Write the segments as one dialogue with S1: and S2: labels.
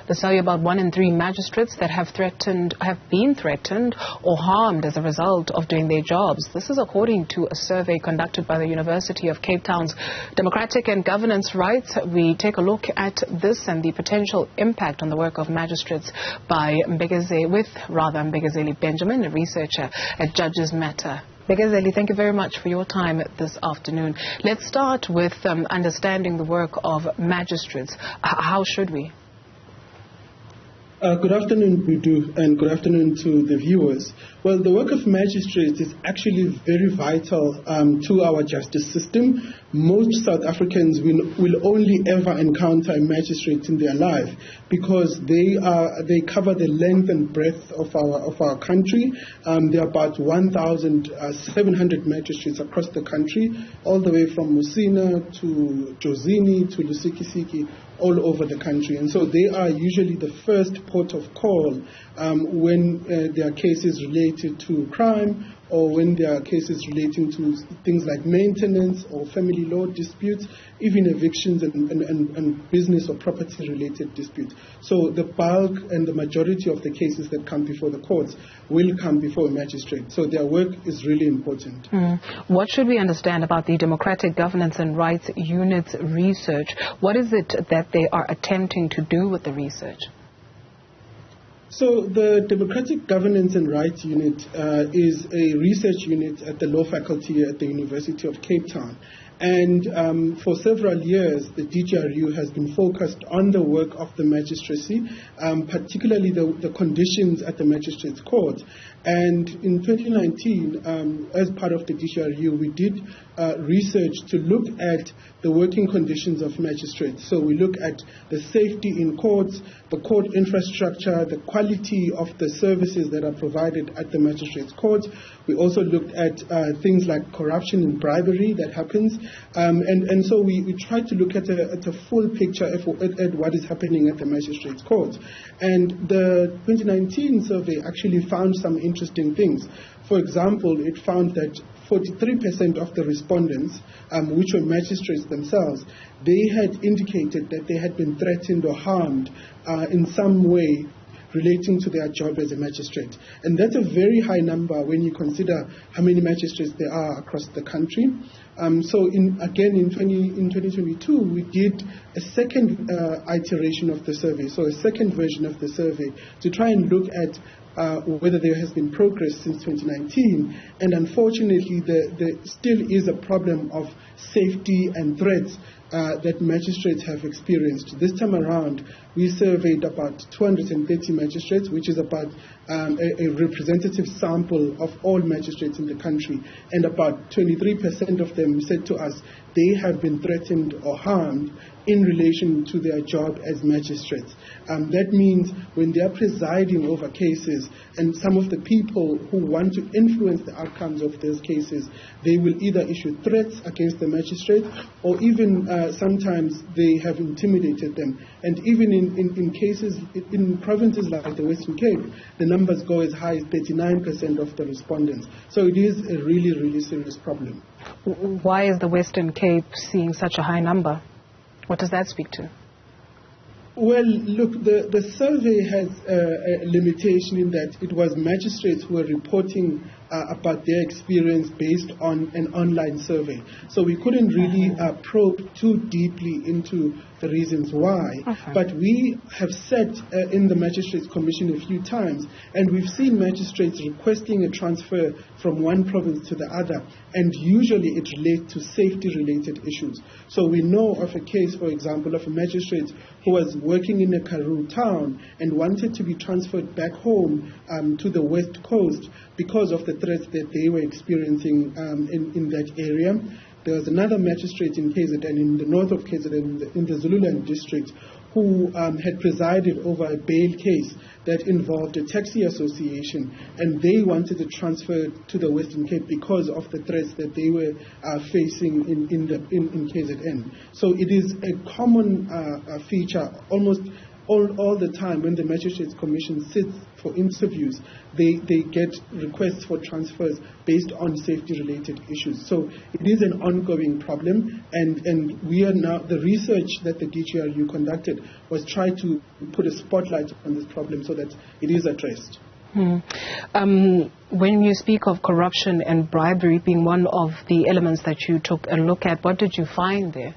S1: Let's tell you about 1 in 3 magistrates that have been threatened or harmed as a result of doing their jobs. This is according to a survey conducted by the University of Cape Town's Democratic and Governance Rights. We take a look at this and the potential impact on the work of magistrates by Mbekezeli Benjamin, a researcher at Judges Matter. Mbekezeli, thank you very much for your time this afternoon. Let's start with understanding the work of magistrates. How should we?
S2: Good afternoon, Budu, and good afternoon to the viewers. Well, the work of magistrates is actually very vital to our justice system. Most South Africans will only ever encounter a magistrate in their life because they cover the length and breadth of our country. There are about 1,700 magistrates across the country, all the way from Musina to Jozini to Lusikisiki, all over the country. And so they are usually the first port of call when there are cases related to crime, or when there are cases relating to things like maintenance or family law disputes, even evictions and business or property related disputes. So the bulk and the majority of the cases that come before the courts will come before a magistrate. So their work is really important.
S1: What should we understand about the Democratic Governance and Rights Unit's research? What is it that they are attempting to do with the research?
S2: So the Democratic Governance and Rights Unit is a research unit at the law faculty at the University of Cape Town. And for several years, the DGRU has been focused on the work of the magistracy, particularly the conditions at the magistrates' court. And in 2019, as part of the DGRU, we did research to look at the working conditions of magistrates. So we look at the safety in courts, the court infrastructure, the quality of the services that are provided at the magistrates' court. We also looked at things like corruption and bribery that happens. And so we tried to look at a full picture at what is happening at the magistrates' court. And the 2019 survey actually found some interesting things. For example, it found that 43% of the respondents, which were magistrates themselves, they had indicated that they had been threatened or harmed in some way relating to their job as a magistrate. And that's a very high number when you consider how many magistrates there are across the country. So in 2022, we did a second iteration of the survey, so a second version of the survey, to try and look at whether there has been progress since 2019. And unfortunately, there still is a problem of safety and threats that magistrates have experienced. This time around, we surveyed about 230 magistrates, which is about a representative sample of all magistrates in the country. And about 23% of them said to us they have been threatened or harmed in relation to their job as magistrates. That means when they are presiding over cases, and some of the people who want to influence the outcomes of those cases, they will either issue threats against the magistrate, or even sometimes they have intimidated them. And even in cases, in provinces like the Western Cape, the numbers go as high as 39% of the respondents. So it is a really, really serious problem.
S1: Why is the Western Cape seeing such a high number? What does that speak to?
S2: Well, look, the survey has a limitation in that it was magistrates who were reporting about their experience based on an online survey. So we couldn't really probe too deeply into the reasons why. But we have sat in the Magistrates Commission a few times, and we've seen magistrates requesting a transfer from one province to the other, and usually it relates to safety-related issues. So we know of a case, for example, of a magistrate who was working in a Karoo town and wanted to be transferred back home to the West Coast because of the threats that they were experiencing in that area. There was another magistrate in KZN, in the north of KZN, in the Zululand district, who had presided over a bail case that involved a taxi association, and they wanted to transfer to the Western Cape because of the threats that they were facing in KZN. So it is a common feature. Almost all the time when the Magistrates Commission sits for interviews, they get requests for transfers based on safety-related issues. So it is an ongoing problem, and we are now, the research that the DGRU conducted was try to put a spotlight on this problem so that it is addressed.
S1: When you speak of corruption and bribery being one of the elements that you took a look at, what did you find there?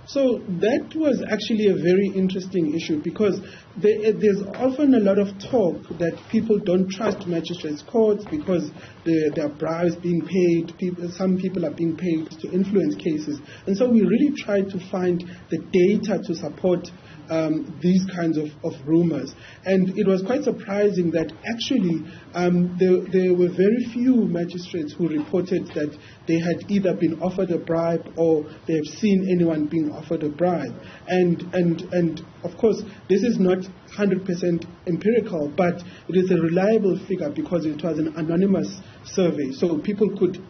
S2: So that was actually a very interesting issue, because there's often a lot of talk that people don't trust magistrates' courts because there are bribes being paid, some people are being paid to influence cases. And so we really tried to find the data to support these kinds of rumors. And it was quite surprising that actually there were very few magistrates who reported that they had either been offered a bribe or they have seen anyone being offered a bribe. And of course, this is not 100% empirical, but it is a reliable figure because it was an anonymous survey. So people could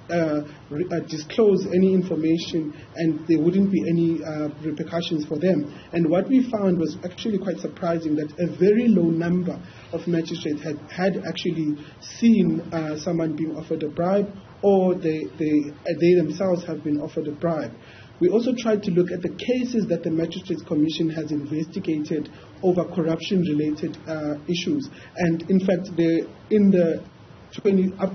S2: disclose any information and there wouldn't be any repercussions for them. And what we found was actually quite surprising, that a very low number of magistrates had actually seen someone being offered a bribe, or they themselves have been offered a bribe. We also tried to look at the cases that the Magistrates Commission has investigated over corruption-related issues. And in fact,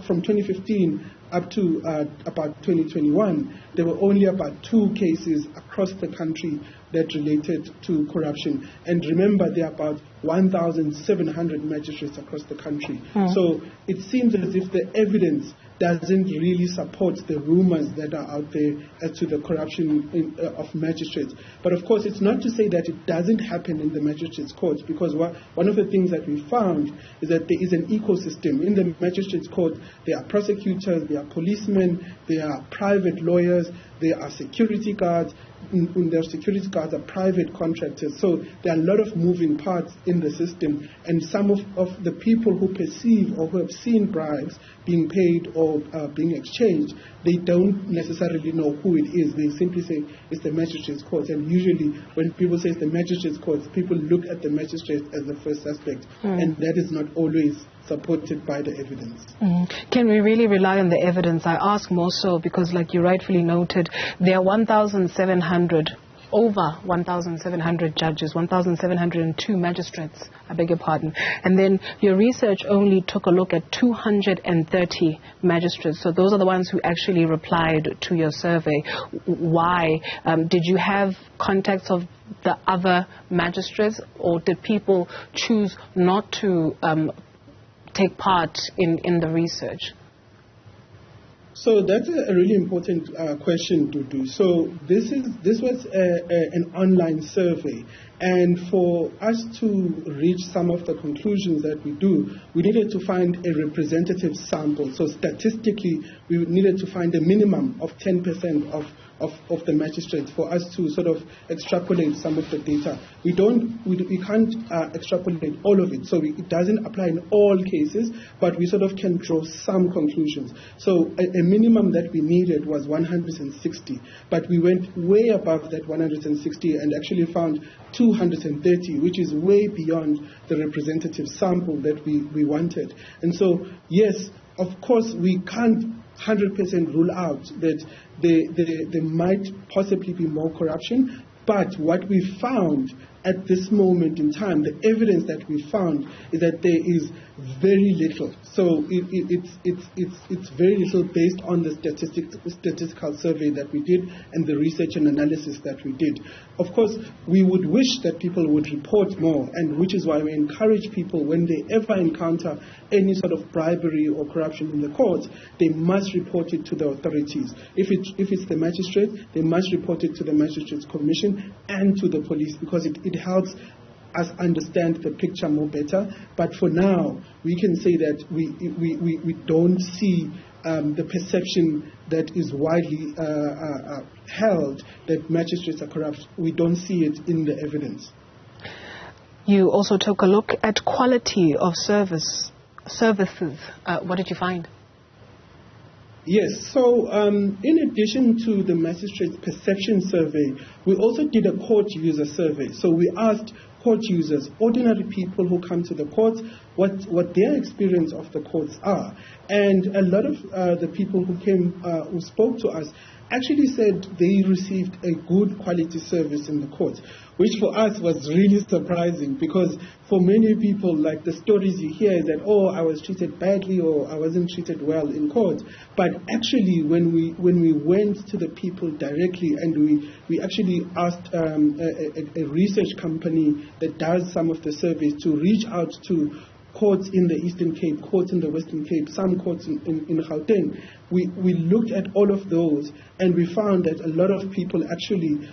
S2: from 2015 up to about 2021, there were only about 2 cases across the country that related to corruption. And remember, there are about 1,700 magistrates across the country. So it seems as if the evidence doesn't really support the rumors that are out there as to the corruption of magistrates. But of course, it's not to say that it doesn't happen in the magistrates' courts, because one of the things that we found is that there is an ecosystem. In the magistrates' court, there are prosecutors, there are policemen, there are private lawyers, there are security guards. Their security guards are private contractors. So there are a lot of moving parts in the system, and some of the people who perceive or who have seen bribes being paid or being exchanged, they don't necessarily know who it is. They simply say it's the magistrates' court. And usually when people say it's the magistrates' court, people look at the magistrate as the first suspect, and that is not always supported by the evidence.
S1: Can we really rely on the evidence? I ask more so because, like you rightfully noted, there are 1,700, over 1,700 judges, 1,702 magistrates, I beg your pardon. And then your research only took a look at 230 magistrates. So those are the ones who actually replied to your survey. Why? Did you have contacts of the other magistrates, or did people choose not to take part in the research?
S2: So that's a really important question, Dudu. So this was an online survey, and for us to reach some of the conclusions that we do, we needed to find a representative sample. So statistically, we needed to find a minimum of 10% of the magistrates for us to sort of extrapolate some of the data. We can't extrapolate all of it, so it doesn't apply in all cases, but we sort of can draw some conclusions. So a minimum that we needed was 160, but we went way above that 160 and actually found 230, which is way beyond the representative sample that we wanted. And so, yes, of course, we can't 100% rule out that there might possibly be more corruption, but what we found at this moment in time, the evidence that we found is that there is very little. So it's very little based on the statistical survey that we did and the research and analysis that we did. Of course, we would wish that people would report more, and which is why we encourage people, when they ever encounter any sort of bribery or corruption in the courts, they must report it to the authorities. If it's the magistrate, they must report it to the Magistrates Commission and to the police, because it helps us understand the picture more better. But for now, we can say that we don't see the perception that is widely held that magistrates are corrupt. We don't see it in the evidence.
S1: You also took a look at quality of services. What did you find?
S2: Yes, so in addition to the magistrate's perception survey, we also did a court user survey. So we asked court users, ordinary people who come to the courts, what their experience of the courts are. And a lot of the people who came, who spoke to us, actually said they received a good quality service in the courts, which for us was really surprising, because for many people, like the stories you hear is that, oh, I was treated badly or I wasn't treated well in court. But actually, when we went to the people directly and we actually asked a research company that does some of the surveys to reach out to courts in the Eastern Cape, courts in the Western Cape, some courts in Gauteng. We looked at all of those, and we found that a lot of people actually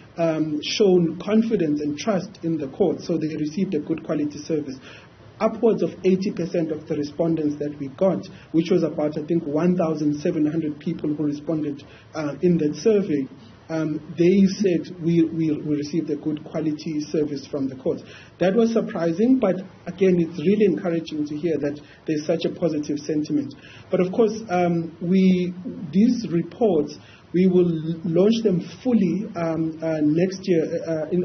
S2: shown confidence and trust in the court, so they received a good quality service. Upwards of 80% of the respondents that we got, which was about, I think, 1,700 people who responded in that survey, they said we received a good quality service from the courts. That was surprising, but again, it's really encouraging to hear that there's such a positive sentiment. But of course, these reports, we will launch them fully next year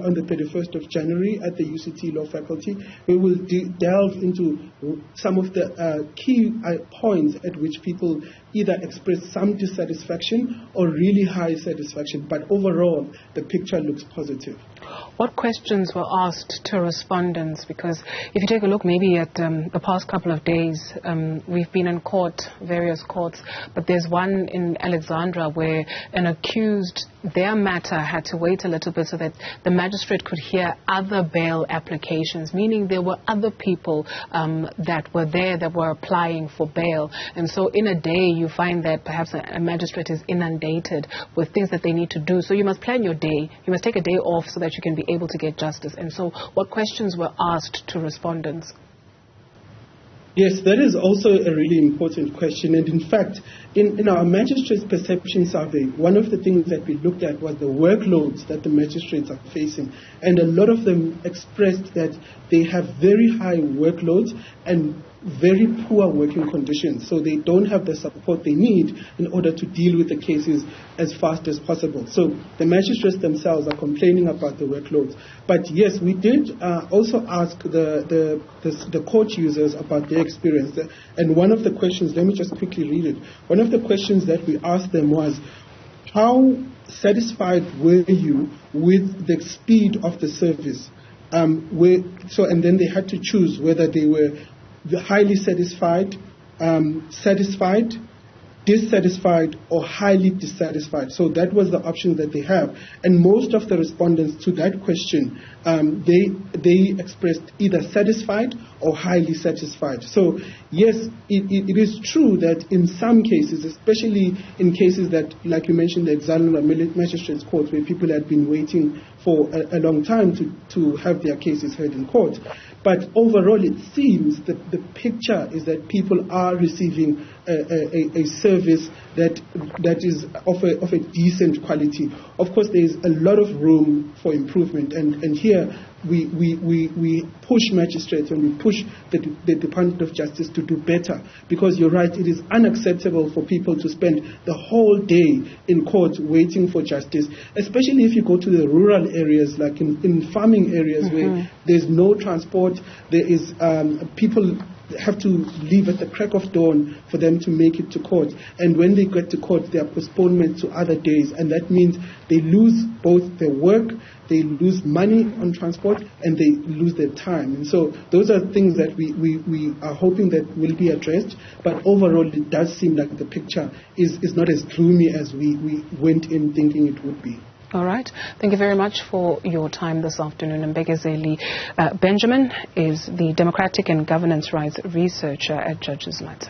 S2: on the 31st of January at the UCT Law Faculty. We will delve into some of the key points at which people either express some dissatisfaction or really high satisfaction. But overall, the picture looks positive.
S1: What questions were asked to respondents? Because if you take a look maybe at the past couple of days, we've been in court, various courts, but there's one in Alexandra where an accused, their matter had to wait a little bit so that the magistrate could hear other bail applications, meaning there were other people that were there that were applying for bail. And so in a day, you find that perhaps a magistrate is inundated with things that they need to do. So you must plan your day. You must take a day off so that you can be able to get justice. And so what questions were asked to respondents?
S2: Yes, that is also a really important question. And in fact, in our magistrates' perception survey, one of the things that we looked at was the workloads that the magistrates are facing. And a lot of them expressed that they have very high workloads and very poor working conditions, so they don't have the support they need in order to deal with the cases as fast as possible. So the magistrates themselves are complaining about the workloads. But yes, we did also ask the court users about their experience. And one of the questions, let me just quickly read it. One of the questions that we asked them was, how satisfied were you with the speed of the service? And then they had to choose whether they were highly satisfied, satisfied, dissatisfied, or highly dissatisfied. So that was the option that they have. And most of the respondents to that question, they expressed either satisfied or highly satisfied. So yes, it is true that in some cases, especially in cases that, like you mentioned, the Alexandra Magistrates Court, where people had been waiting for a long time to have their cases heard in court. But overall, it seems that the picture is that people are receiving a service that is of a decent quality. Of course, there is a lot of room for improvement, and here we push magistrates and we push the Department of Justice to do better, because you're right, it is unacceptable for people to spend the whole day in court waiting for justice, especially if you go to the rural areas, like in farming areas where there's no transport, there is people have to leave at the crack of dawn for them to make it to court. And when they get to court, there are postponements to other days. And that means they lose both their work, they lose money on transport, and they lose their time. And so those are things that we are hoping that will be addressed. But overall, it does seem like the picture is not as gloomy as we went in thinking it would be.
S1: All right. Thank you very much for your time this afternoon. Mbekezeli Benjamin is the Democratic and Governance Rights Researcher at Judges Matter.